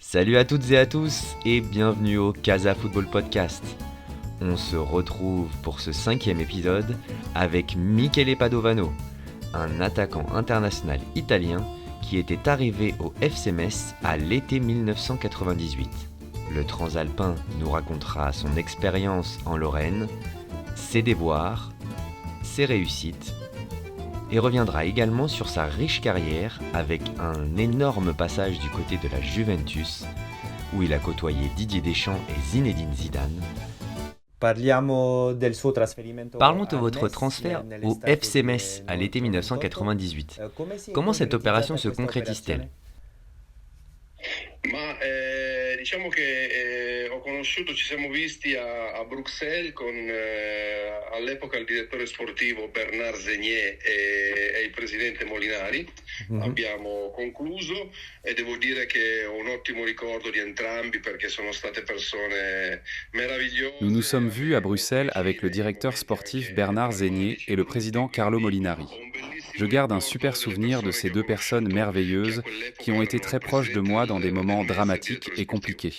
Salut à toutes et à tous et bienvenue au Casa Football Podcast. On se retrouve pour ce 5e épisode avec Michele Padovano, un attaquant international italien qui était arrivé au FC Metz à l'été 1998. Le transalpin nous racontera son expérience en Lorraine, ses déboires, ses réussites et reviendra également sur sa riche carrière avec un énorme passage du côté de la Juventus où il a côtoyé Didier Deschamps et Zinedine Zidane. Parlons de votre transfert au FC Metz à l'été 1998. Comment cette opération se concrétise-t-elle ? Diciamo che ho conosciuto, ci siamo visti a Bruxelles con all'epoca il direttore sportivo Bernard Zegnier e il presidente Molinari. Abbiamo concluso e devo dire che ho un ottimo ricordo di entrambi perché sono state persone meravigliose. Nous nous sommes vus à Bruxelles avec le directeur sportif Bernard Zegnier et le président Carlo Molinari. Je garde un super souvenir de ces deux personnes merveilleuses qui ont été très proches de moi dans des moments dramatiques et compliqués.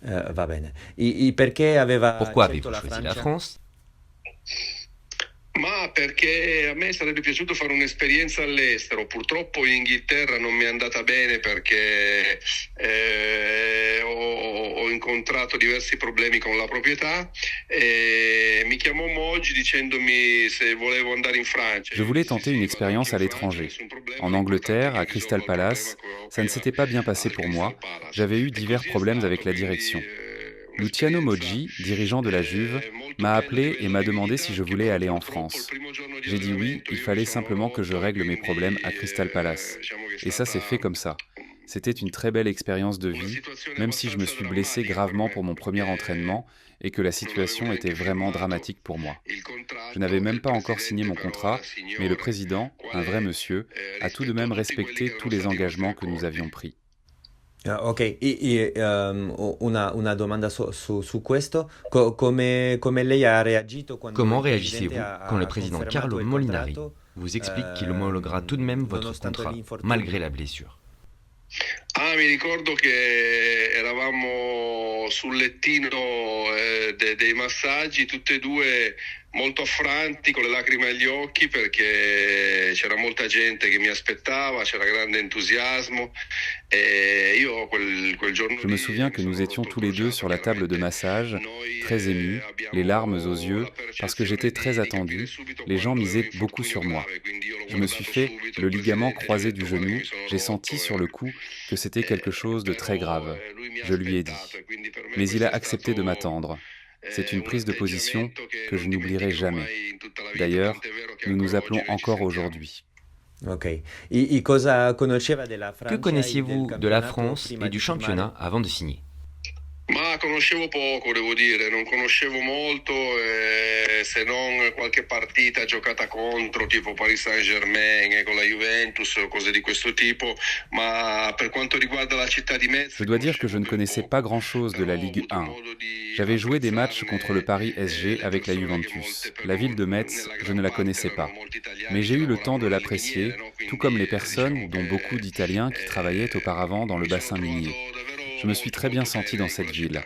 Pourquoi avez-vous choisi la France ? Ma perché a me sarebbe piaciuto fare un'esperienza all'estero, purtroppo in Inghilterra non mi è andata bene perché ho incontrato diversi problemi con la proprietà e mi chiamò Moggi dicendomi se volevo andare in Francia. Je voulais tenter une expérience à l'étranger. En Angleterre, à Crystal Palace, ça ne s'était pas bien passé pour moi. J'avais eu divers problèmes avec la direction. Luciano Moggi, dirigeant de la Juve, m'a appelé et m'a demandé si je voulais aller en France. J'ai dit oui, il fallait simplement que je règle mes problèmes à Crystal Palace. Et ça s'est fait comme ça. C'était une très belle expérience de vie, même si je me suis blessé gravement pour mon premier entraînement et que la situation était vraiment dramatique pour moi. Je n'avais même pas encore signé mon contrat, mais le président, un vrai monsieur, a tout de même respecté tous les engagements que nous avions pris. Ok, una domanda su questo. Come lei ha reagito quando Comment réagissez-vous quand le président Carlo Molinari vous explique qu'il homologuera tout de même votre contrat, malgré la blessure ? Mi ricordo che eravamo sul lettino dei massaggi, tutte e due molto affranti, con le lacrime agli occhi, perché c'era molta gente che mi aspettava, c'era grande entusiasmo. Et io quel giorno. Je me souviens que nous étions tous les deux sur la table de massage, très émus, les larmes aux yeux, parce que j'étais très attendu, les gens misaient beaucoup sur moi. Je me suis fait le ligament croisé du genou, j'ai senti sur le coup que c'était quelque chose de très grave. Je lui ai dit. Mais il a accepté de m'attendre. C'est une prise de position que je n'oublierai jamais. D'ailleurs, nous nous appelons encore aujourd'hui. Ok. Que connaissiez-vous de la France et du championnat avant de signer ? Ma conoscevo poco, devo dire, non conoscevo molto, se non qualche partita giocata contro, tipo Paris Saint-Germain con la Juventus, cose di questo tipo, ma per quanto riguarda la città di Metz. Je dois dire que je ne connaissais pas grand-chose de la Ligue 1. J'avais joué des matchs contre le Paris SG avec la Juventus. La ville de Metz, je ne la connaissais pas. Mais j'ai eu le temps de l'apprécier, tout comme les personnes, dont beaucoup d'Italiens qui travaillaient auparavant dans le bassin minier. Je me suis très bien senti dans cette ville.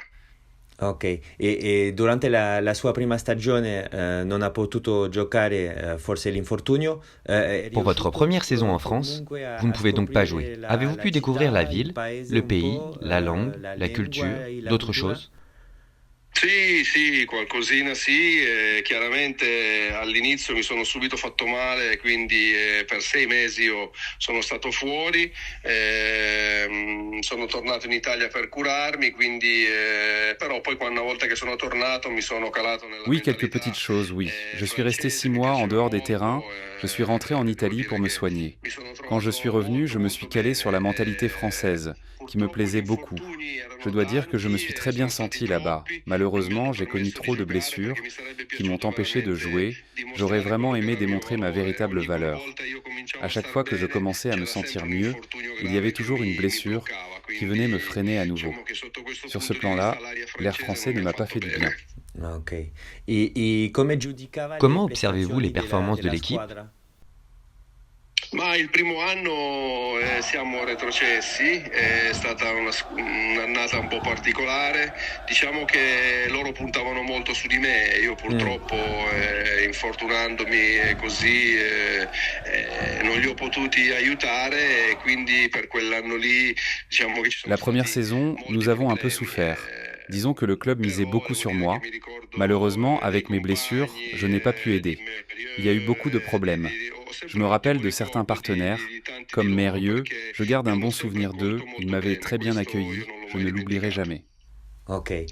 Ok, e durante la sua prima stagione non ha potuto giocare forse l'infortunio. Pour votre première saison en France, vous ne pouvez donc pas jouer. Avez-vous pu découvrir la ville, le pays, la langue, la culture, d'autres choses ? Sì, qualcosina sì, chiaramente all'inizio mi sono subito fatto male, quindi per 6 mesi io sono stato fuori, sono tornato in Italia per curarmi, quindi però poi una volta che sono tornato mi sono calato nella Oui, quelques petites choses, oui. Je suis resté 6 mois en dehors des terrains, je suis rentré en Italie pour me soigner. Quand je suis revenu, je me suis calé sur la mentalité française, qui me plaisait beaucoup. Je dois dire que je me suis très bien senti là-bas. Malheureusement, j'ai connu trop de blessures qui m'ont empêché de jouer. J'aurais vraiment aimé démontrer ma véritable valeur. À chaque fois que je commençais à me sentir mieux, il y avait toujours une blessure qui venait me freiner à nouveau. Sur ce plan-là, l'air français ne m'a pas fait du bien. Ok. Comment observez-vous les performances de l'équipe ? Ma il primo anno siamo retrocessi, è stata un'annata un po' particolare, diciamo che loro puntavano molto su di me, io purtroppo infortunandomi così non li ho potuti aiutare e quindi per quell'anno lì diciamo che ci sono La première stati saison, molti nous avons un peu problemi. souffert. Disons que le club misait Però beaucoup devo sur dire che moi. mi ricordo Malheureusement, i avec mes blessures, compagni je n'ai pas pu dei aider. miei Il y a eu beaucoup de problèmes. ho Je sempre me un rappelle ottimo de certains ricordo partenaires, di tanti di comme loro Mérieux, perché je garde mi un hanno bon sempre souvenir d'eux, accolto ils molto m'avaient bene, très bien questo io accueilli, non l'ho je mai ne l'oublierai dimenticato. jamais. Ok,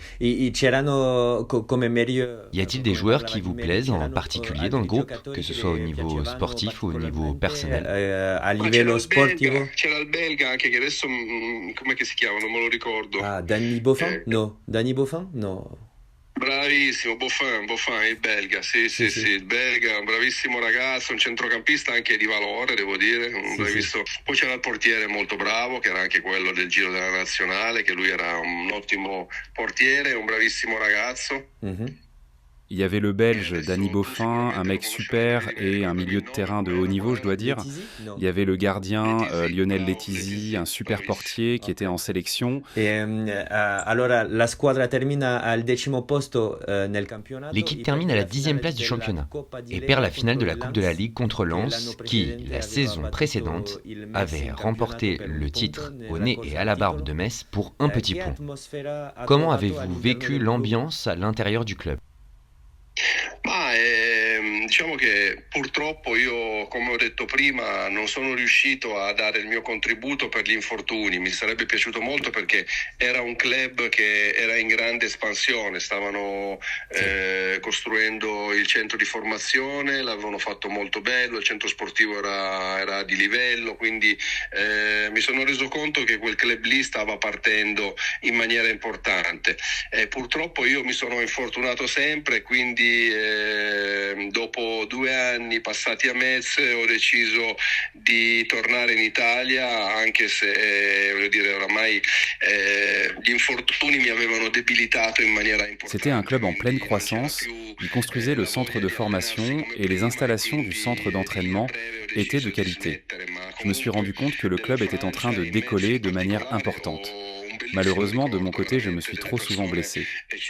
c'erano come Mérieux, Y a-t-il des come joueurs parlava qui di vous Mérieux, plaisent en c'erano particulier dans le altri groupe, que giocatori ce che soit au le niveau piacevano sportif ou au niveau particolarmente personnel? a Ma c'era livello sportivo? c'era il belga anche che adesso com'è che si chiama, non me lo ricordo. Ah, Danny Beaufin? Eh, No, Danny Beaufin? No. Bravissimo, Buffon, il belga, sì, Sì, sì, sì, sì, il belga, un bravissimo ragazzo, un centrocampista anche di valore, devo dire, un sì, sì. bravissimo. Poi c'era il portiere molto bravo, che era anche quello del Giro della Nazionale, che lui era un ottimo portiere, un bravissimo ragazzo. Mhm. Il y avait le Belge Danny Adesso tu Boffin, un sicuramente lo mec conoscerai meglio super di me, et un ricordami milieu il de nome, terrain de com'era, haut niveau, je com'era? dois dire. Letizy? Il y No. avait le gardien Letizy, Lionel bravo, Letizy, un super bravissimo. portier qui était Ok. en sélection. Allora la squadra termina al 10° posto nel campionato L'équipe e termine à perde la la 10e finale place du della championnat Coppa di et perd Lega la finale contro de la il Coupe de la Lens, Ligue contre che l'anno Lens qui, precedente la aveva saison précédente, battuto il Metz avait in campionato remporté per le un punto titre au nella nez corsa et à al la barbe titolo. de Metz pour un petit Che point. atmosfera ha Comment trovato avez-vous all'interno vécu del gruppo? l'ambiance à l'intérieur du club? Ma diciamo che purtroppo io, come ho detto prima, non sono riuscito a dare il mio contributo per gli infortuni. Mi sarebbe piaciuto molto perché era un club che era in grande espansione, stavano costruendo il centro di formazione, l'avevano fatto molto bello, il centro sportivo era di livello, quindi mi sono reso conto che quel club lì stava partendo in maniera importante. Purtroppo io mi sono infortunato sempre, quindi dopo 2 anni passati a Metz ho deciso di tornare in Italia, anche se voglio dire oramai gli infortuni mi avevano debilitato in maniera importante. C'était un club en pleine Quindi non c'era croissance. più Il construisait le la centre voglia de di allenarsi formation come et les prima e installations du centre quindi a d'entraînement breve ho étaient deciso de di qualité. smettere, ma Je me suis comunque rendu compte que le della club était en train Francia de in Metz décoller in de manière particolare importante. ho un bellissimo Malheureusement, de mon ricordo, côté, je me veramente suis delle trop souvent persone blessé.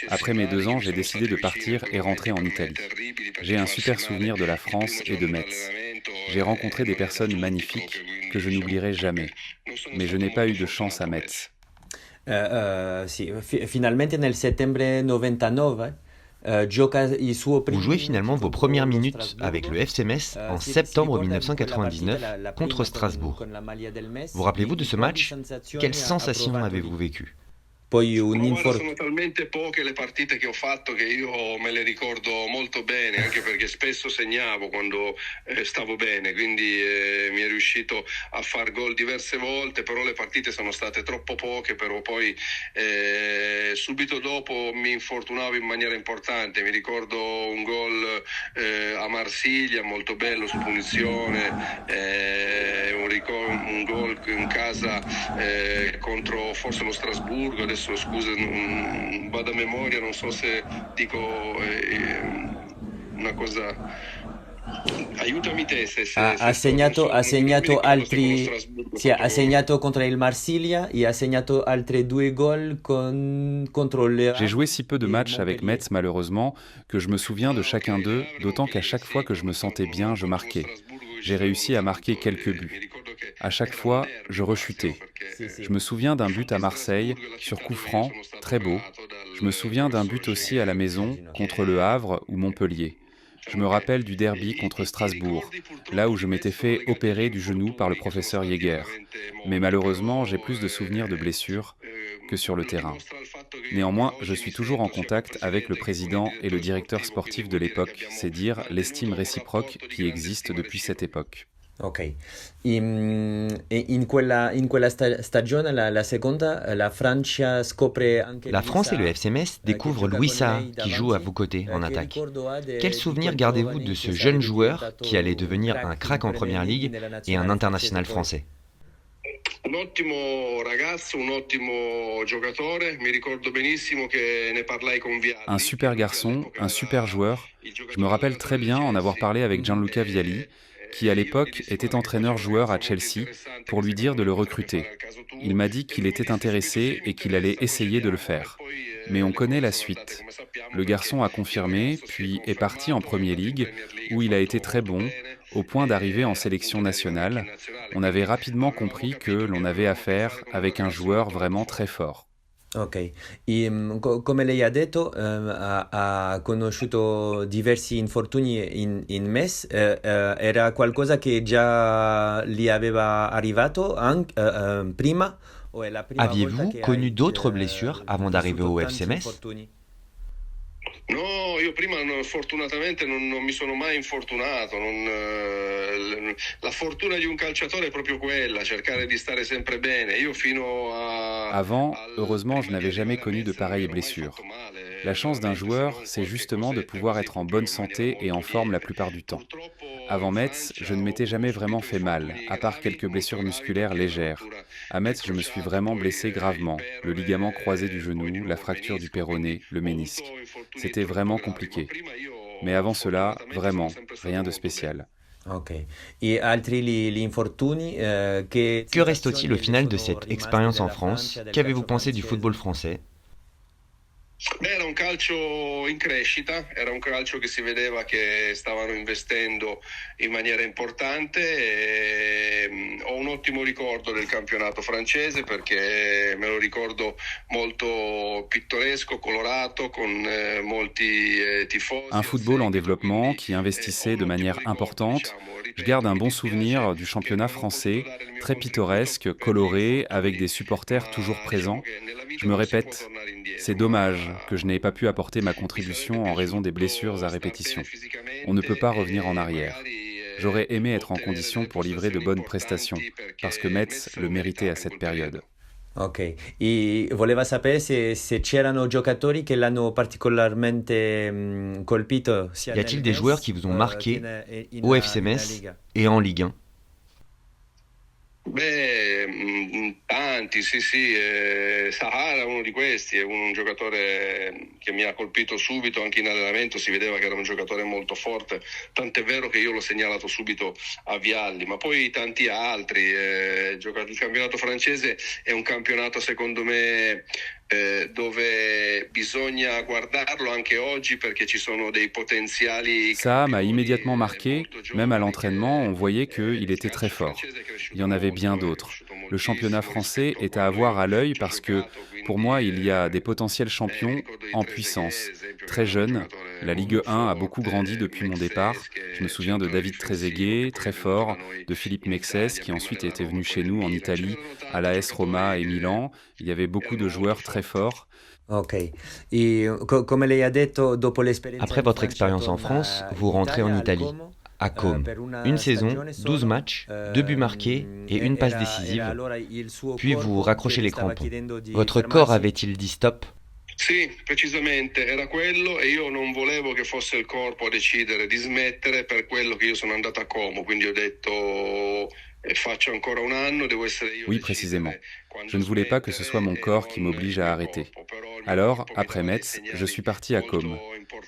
Après mes eccezionali 2 che ans, mi j'ai sono décidé state de vicino in partir quei et momenti rentrer en per me Italie. terribili J'ai perché un farsi super male souvenir de la il primo France et de giorno Metz. d'allenamento J'ai rencontré des non è da personnes tutti proprio, magnifiques que quindi je diciamo n'oublierai che jamais. non sono Mais je stato n'ai pas molto eu de chance à fortunato a Metz. Metz. Sì, finalmente nel settembre 99 gioca il suo Vous primi jouez minuti finalement vos contro premières lo minutes avec Strasburgo. le FC Metz en Si septembre ricorda in quella partita, 1999 la contre prima Strasbourg. con la maglia del Vous Metz, rappelez-vous de di ce quali match? Quelles sensazioni ha sensations provato avez-vous lì? vécu? Poi un Ma guarda, infortunio. sono talmente poche le partite che ho fatto che io me le ricordo molto bene, anche perché spesso segnavo quando stavo bene, quindi mi è riuscito a far gol diverse volte, però le partite sono state troppo poche, però poi subito dopo mi infortunavo in maniera importante. Mi ricordo un gol a Marsiglia molto bello su punizione, un gol in casa contro forse lo Strasburgo, adesso scusa non vado a memoria, non so se dico una cosa, aiutami te se Ha segnato non mi ricordo se con lo altri. Strasburgo Sì, ha contro segnato contro il Marsiglia e ha segnato altri 2 gol contro le J'ai joué si peu de et matchs avec Montpellier. Metz malheureusement que je me souviens de chacun ok, d'eux, Lavre d'autant qu'à Montpellier, chaque fois sì, que je me sentais bien, je contro lo marquais. Strasburgo che J'ai ci réussi à avevano marquer fatto quelques mi buts. ricordo che À chaque era un fois, derby je quasi, no? rechutais. Perché Sì, sì. Je me souviens d'un but à infatti Marseille, Strasburgo è la sur città coup dove io franc, sono stato très beau. operato Je me dal souviens d'un professor but aussi à la Geiger, maison, Immagino. contre Le Havre ou Montpellier. Je me diciamo che rappelle du derby contre i Strasbourg, ricordi là purtroppo où di je me m'étais sono fait legati agli opérer du genou par le infortuni che sono professeur stati Jäger. veramente Mais molti, malheureusement, j'ai però plus de souvenirs de blessures que sur le terrain. dimostra il fatto che io Néanmoins, ancora je oggi mi suis toujours en sento sia col contact avec le presidente che con il président et le direttore directeur sportivo, quindi sportif de vuol dire che l'époque, abbiamo c'est dire l'estime mantenuto un réciproque rapporto di qui grande existe stima depuis cette reciproca. époque. Ok. In quella stagione, la seconda, la Francia scopre anche La Louis France et le Saha, FC Metz che découvrent gioca Louis con Saha lei qui joue à davanti. vos côtés en Che attaque. ricordo ha Quel di souvenir quel gardez-vous giovane de che ce jeune sarebbe joueur qui allait diventato un devenir un crack crack en in Premier Première League Ligue nella et un nazionale francese international poi? français? Un ottimo ragazzo, un ottimo giocatore, mi ricordo benissimo che ne parlai con Un Vialli, che super lui garçon, all'epoca un super era joueur. il Je me giocatore rappelle allenatore très del bien en avoir Chelsea. parlé avec Mhm. Gianluca Vialli. qui à l'époque était entraîneur-joueur à Chelsea, pour lui dire de le recruter. Il m'a dit qu'il était intéressé et qu'il allait essayer de le faire. Mais on connaît la suite. Le garçon a confirmé, puis est parti en Premier League, où il a été très bon, au point d'arriver en sélection nationale. On avait rapidement compris que l'on avait affaire avec un joueur vraiment très fort. Ok, come lei ha detto, ha conosciuto diversi infortuni in MES, era qualcosa che già gli aveva arrivato prima? O è la prima volta Aviez-vous che connu hai d'autres blessures avant d'arriver vissuto au tanti FC Metz? No, io prima fortunatamente non mi sono mai infortunato. La fortuna di un calciatore è proprio quella, cercare di stare sempre bene. Io fino a... Avant, heureusement, je n'avais jamais connu de pareilles blessures. La chance d'un joueur, c'est justement de pouvoir être en bonne santé et en forme la plupart du temps. Avant Metz, je ne m'étais jamais vraiment fait mal, à part quelques blessures musculaires légères. À Metz, je me suis vraiment blessé gravement, le ligament croisé du genou, la fracture du péroné, le ménisque. C'était vraiment compliqué. Mais avant cela, vraiment, rien de spécial. Ok. Et altri gli infortuni, che Que reste-t-il au sensazioni le final de sono cette rimaste expérience en della France? Francia, del Qu'avez-vous calcio pensé du francese? football français? Beh, era un calcio in crescita, era un calcio che si vedeva che stavano investendo in maniera importante e ho un ottimo ricordo del campionato francese perché me lo ricordo molto pittoresco, colorato, con molti tifosi. Un football en développement qui investissait de manière importante. Je garde un bon souvenir du championnat français, très pittoresque, coloré, avec des supporters toujours présents. Je me répète, c'est dommage que je n'ai pas pu apporter ma contribution en raison des blessures à répétition. On ne peut pas revenir en arrière. J'aurais aimé être en condition pour livrer de bonnes prestations, parce que Metz le méritait à cette période. Ok, e voleva sapere se c'erano giocatori che l'hanno particolarmente colpito sia Y a-t-il nel des joueurs MES qui vous ont marqué in au FC nella Metz Liga? et en Ligue 1? Beh, tanti, sì, sì. Sahara è uno di questi, è un giocatore che mi ha colpito subito, anche in allenamento si vedeva che era un giocatore molto forte, tant'è vero che io l'ho segnalato subito a Vialli, ma poi tanti altri. Il campionato francese è un campionato secondo me dove bisogna guardarlo anche oggi perché ci sono dei potenziali. Ça m'a immédiatement marqué, même à l'entraînement, on voyait qu'il était très fort. Il y en avait bien d'autres. Le championnat français est à avoir à l'œil parce que, pour moi, il y a des potentiels champions en puissance. Très jeunes, la Ligue 1 a beaucoup grandi depuis mon départ. Je me souviens de David Trezeguet, très fort, de Philippe Mexès, qui ensuite était venu chez nous en Italie, à l'AS Roma et Milan. Il y avait beaucoup de joueurs très forts. Ok, come lei ha detto, dopo l'esperienza Après in votre Francia, expérience en torna France, in vous rentrez en Italia, al Italie, Como. à Côme. Per una Une saison, stagione 12 solo, matchs, 2 buts marqués et une passe décisive. allora il suo Puis vous corpo raccrochez che les stava crampons. chiedendo di Votre corps fermarsi. avait-il dit stop? Sì, precisamente era quello e io non volevo che fosse il corpo a decidere di smettere per quello che io sono andato a Como, quindi ho detto faccio ancora un anno, devo essere io. Oui, précisément. Je ne voulais pas que ce soit mon corps qui m'oblige à arrêter. Alors, après Metz, je suis parti à Côme.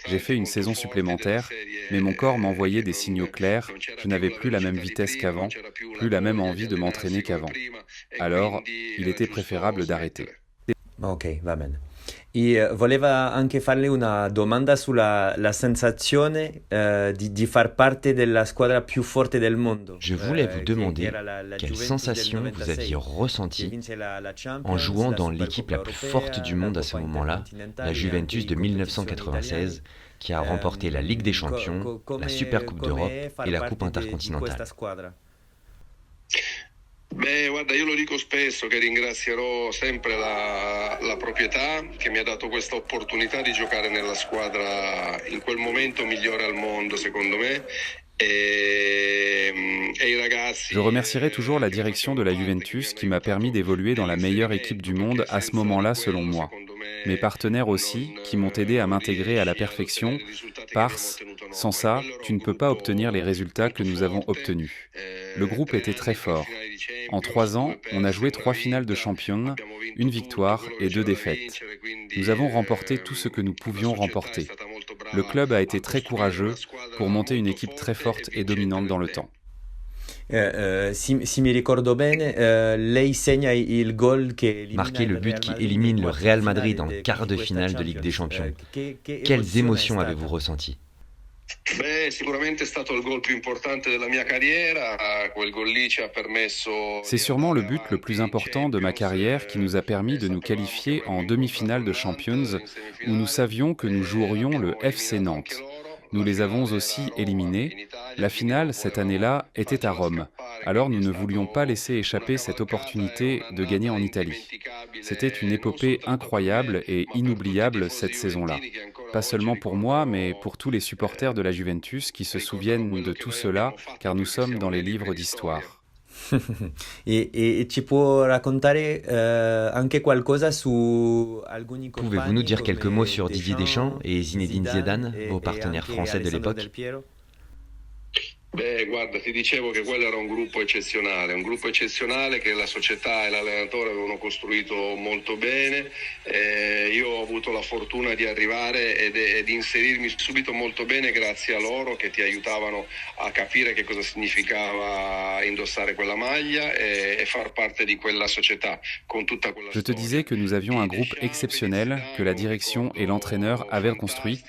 J'ai fait une saison supplémentaire, mais mon corps m'envoyait des signaux clairs, je n'avais plus la même vitesse qu'avant, plus la même envie de m'entraîner qu'avant. Alors, il était préférable d'arrêter. Ok, va bene. E voleva anche farle una domanda sulla la sensazione di far parte della squadra più forte del mondo. Je voulais vous che demander era la quelle Juventus sensation del vous 96, aviez che ressentie vinse la Champions, en jouant la dans Supercoppa l'équipe la plus europea, forte du monde à ce la Coppa moment-là, Intercontinentale la e Juventus anche de in competizioni 1996, qui a remporté la Ligue des Champions, la Supercoupe d'Europe et la Coupe di questa intercontinentale. squadra? Beh, guarda, io lo dico spesso che ringrazierò sempre la proprietà che mi ha dato questa opportunità di giocare nella squadra in quel momento migliore al mondo, secondo me. Je remercierai toujours la direction de la Juventus qui m'a permis d'évoluer dans la meilleure équipe du monde à ce moment-là selon moi. Mes partenaires aussi qui m'ont aidé à m'intégrer à la perfection parce, sans ça, tu ne peux pas obtenir les résultats que nous avons obtenus. Le groupe était très fort. En 3 ans, on a joué 3 finales de Champions, 1 victoire et 2 défaites. Nous avons remporté tout ce que nous pouvions remporter. Le club a été très courageux pour monter une équipe très forte et dominante dans le temps. Si mi ricordo bene, lei segna il gol che elimina Marquer le il but Real qui Madrid in élimine le quarti Real di Madrid finale en quart di de questa finale de Ligue des Champions. Champions. Che Quelles emozione è émotions stata? avez-vous ressenties? Beh, sicuramente è stato il gol più importante della mia carriera, quel gol lì ci ha permesso C'est di sûrement le andare but le avanti plus in important de ma Champions, carrière qui nous a permis de nous sapevamo che qualifier en avremmo incontrato demi-finale il de Nantes Champions in où nous semifinale, savions que nous jouerions le abbiamo FC eliminato anche Nantes. loro, Nous la les avons finale era a aussi Roma éliminés. in Italia, La quindi finale, non cette volevamo année-là, était à farcela Rome. scappare, Alors quindi nous è ne voulions pas stato laisser una échapper cette cavalcata e opportunité de gagner un'annata en Italie. C'était une indimenticabile non épopée soltanto per me, incroyable et ma per tutti i inoubliable tifosi cette saison-là. juventini che ancora Pas oggi seulement pour moi, mais ricordano pour tous les supporters de la Juventus qui se ricordano souviennent quello de che tout noi cela, abbiamo fatto car nous perché sommes dans siamo les nei libri livres di storia. d'histoire. E ci può raccontare anche qualcosa su alcuni Pouvez-vous nous compagni dire quelques mots come sur Didier Deschamps Deschamps, et Zinedine Zidane, vos partenaires anche français de Alessandro l'époque? Del Piero? Beh, guarda, ti dicevo che quello era un gruppo eccezionale che la società e l'allenatore avevano costruito molto bene. Io ho avuto la fortuna di arrivare ed inserirmi subito molto bene grazie a loro che ti aiutavano a capire che cosa significava indossare quella maglia e far parte di quella società con tutta quella Je te disais que nous avions un groupe exceptionnel que la direction et l'entraîneur avaient construit.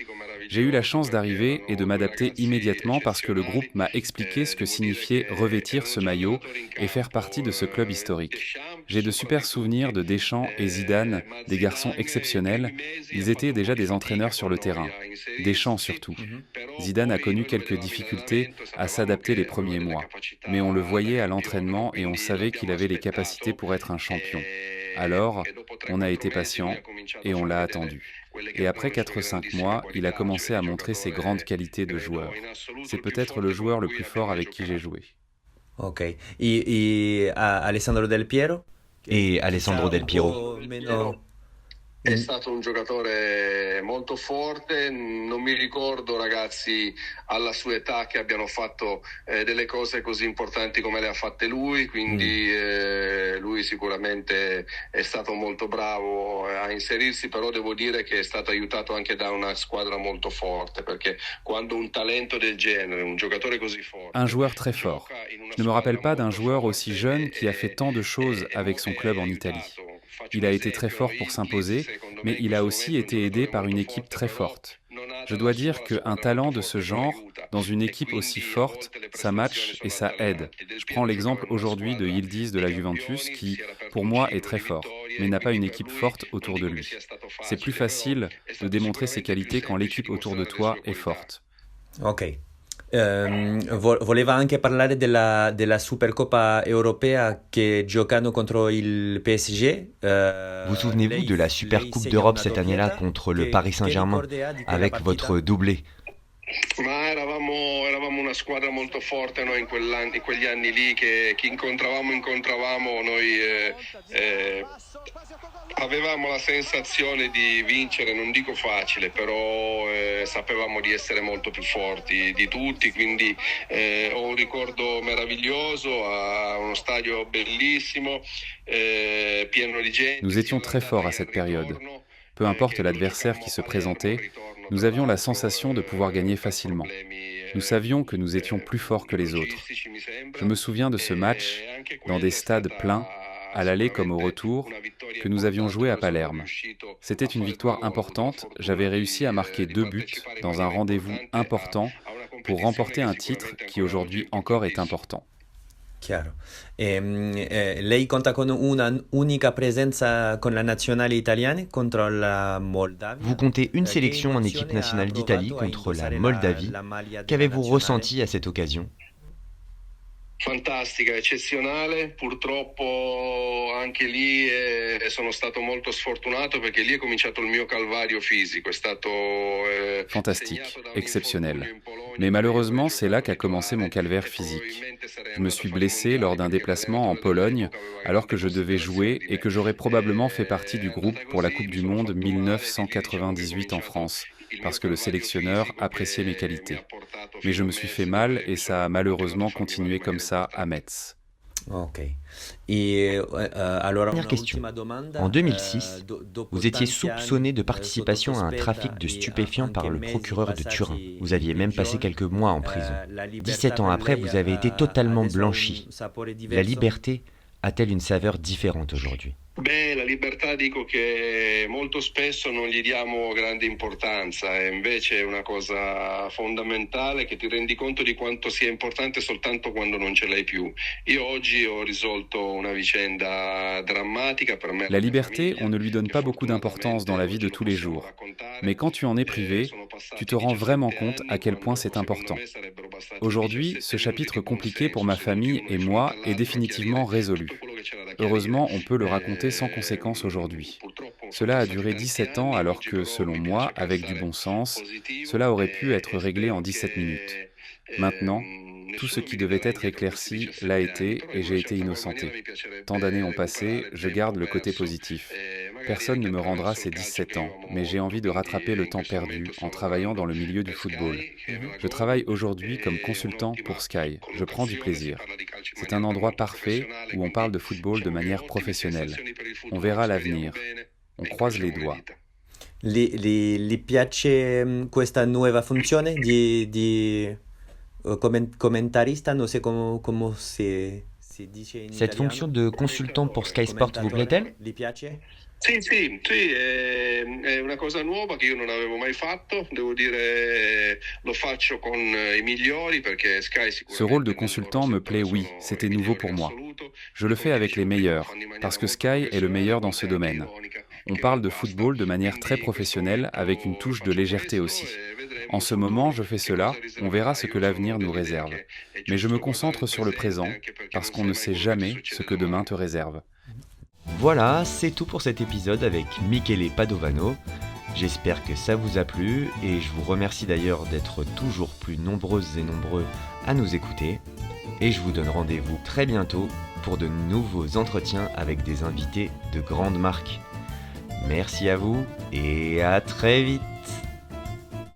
J'ai eu la chance d'arriver et de m'adapter immédiatement parce que le groupe m'a expliqué ce que signifiait revêtir ce maillot et faire partie de ce club historique. J'ai de super souvenirs de Deschamps et Zidane, des garçons exceptionnels. Ils étaient déjà des entraîneurs sur le terrain. Deschamps surtout. Zidane a connu quelques difficultés à s'adapter les premiers mois, mais on le voyait à l'entraînement et on savait qu'il avait les capacités pour être un champion. Alors, on a été patient et on l'a attendu. Et après 4-5 mois, il a commencé à montrer ses grandes qualités de joueur. C'est peut-être le joueur le plus fort avec qui j'ai joué. Ok. Alessandro Del Piero? Et Alessandro Del Piero? È stato un giocatore molto forte, non mi ricordo ragazzi alla sua età che abbiano fatto delle cose così importanti come le ha fatte lui, quindi lui sicuramente è stato molto bravo a inserirsi, però devo dire che è stato aiutato anche da una squadra molto forte, perché quando un talento del genere, un giocatore così forte... Un joueur très fort. Je ne me rappelle pas d'un joueur aussi jeune qui a fait tant de choses avec son club en Italie. Il a été très fort pour s'imposer, mais il a aussi été aidé par une équipe très forte. Je dois dire qu'un talent de ce genre, dans une équipe aussi forte, ça match et ça aide. Je prends l'exemple aujourd'hui de Yildiz de la Juventus qui, pour moi, est très fort, mais n'a pas une équipe forte autour de lui. C'est plus facile de démontrer ses qualités quand l'équipe autour de toi est forte. Ok. Voleva anche parlare della Supercoppa europea che giocano contro il PSG. Vous souvenez-vous de la Super Coupe d'Europe cette année-là contre le Paris Saint-Germain avec votre doublé? Ma eravamo una squadra molto forte noi in quegli anni lì che chi incontravamo noi avevamo la sensazione di vincere, non dico facile, però sapevamo di essere molto più forti di tutti, quindi ho un ricordo meraviglioso a uno stadio bellissimo, pieno di gente. Nous étions très forts à cette période. Peu importe l'adversaire qui se présentait, nous avions la sensation de pouvoir gagner facilement. Nous savions que nous étions plus forts que les autres. Je me souviens de ce match, dans des stades pleins, à l'aller comme au retour, que nous avions joué à Palerme. C'était une victoire importante, j'avais réussi à marquer 2 buts dans un rendez-vous important pour remporter un titre qui aujourd'hui encore est important. Chiaro. Lei conta con una unica presenza con la nazionale italiana contro la Moldavie. Vous comptez une sélection en équipe nationale d'Italie contre la Moldavie. Qu'avez-vous ressenti à cette occasion? Fantastica, eccezionale, purtroppo anche lì sono stato molto sfortunato perché lì è cominciato il mio calvario fisico, è stato fantastique, exceptionnel. Mais malheureusement, c'est là qu'a commencé mon calvaire physique. Je me suis blessé lors d'un déplacement en Pologne alors que je devais jouer et que j'aurais probablement fait partie du groupe pour la Coupe du Monde 1998 en France, parce que le sélectionneur appréciait mes qualités. Mais je me suis fait mal et ça a malheureusement continué comme ça à Metz. Ok. Alors, Dernière question. En 2006, vous étiez soupçonné de participation à un trafic de stupéfiants par le procureur de Turin. Vous aviez même passé quelques mois en prison. 17 ans après, vous avez été totalement blanchi. La liberté a-t-elle une saveur différente aujourd'hui ? Beh, la libertà dico che molto spesso non gli diamo grande importanza, e invece è una cosa fondamentale che ti rendi conto di quanto sia importante soltanto quando non ce l'hai più. Io oggi ho risolto una vicenda drammatica per me. La liberté, on ne lui donne pas beaucoup d'importance dans la vie de tous les jours. Mais quand tu en es privé, tu te rends vraiment compte à quel point c'est important. Aujourd'hui, ce chapitre compliqué pour ma famille et moi est définitivement résolu. Heureusement, on peut le raconter sans conséquence aujourd'hui. Cela a duré 17 ans alors que, selon moi, avec du bon sens, cela aurait pu être réglé en 17 minutes. Maintenant, tout ce qui devait être éclairci l'a été et j'ai été innocenté. Tant d'années ont passé, je garde le côté positif. Personne ne me rendra ces 17 ans, mais j'ai envie de rattraper le temps perdu en travaillant dans le milieu du football. Je travaille aujourd'hui comme consultant pour Sky. Je prends du plaisir. C'est un endroit parfait où on parle de football de manière professionnelle. On verra l'avenir. On croise les doigts. Gli piace questa nuova funzione di commentarista, non sais comment si dice in Cette italiano. fonction de consultant pour Sky Sport vous plaît-elle ? Sì, è una cosa nuova che io non avevo mai fatto, devo dire lo faccio con i migliori perché Sky Ce rôle de consultant me plaît, oui, c'était nouveau pour moi. Je le fais avec les meilleurs, parce que Sky est le meilleur dans ce domaine. On parle de football de manière très professionnelle, avec une touche de légèreté aussi. En ce moment, je fais cela, on verra ce que l'avenir nous réserve. Mais je me concentre sur le présent, parce qu'on ne sait jamais ce que demain te réserve. Voilà, c'est tout pour cet épisode avec Michele Padovano. J'espère que ça vous a plu et je vous remercie d'ailleurs d'être toujours plus nombreuses et nombreux à nous écouter. Et je vous donne rendez-vous très bientôt pour de nouveaux entretiens avec des invités de grandes marques. Merci à vous et à très vite.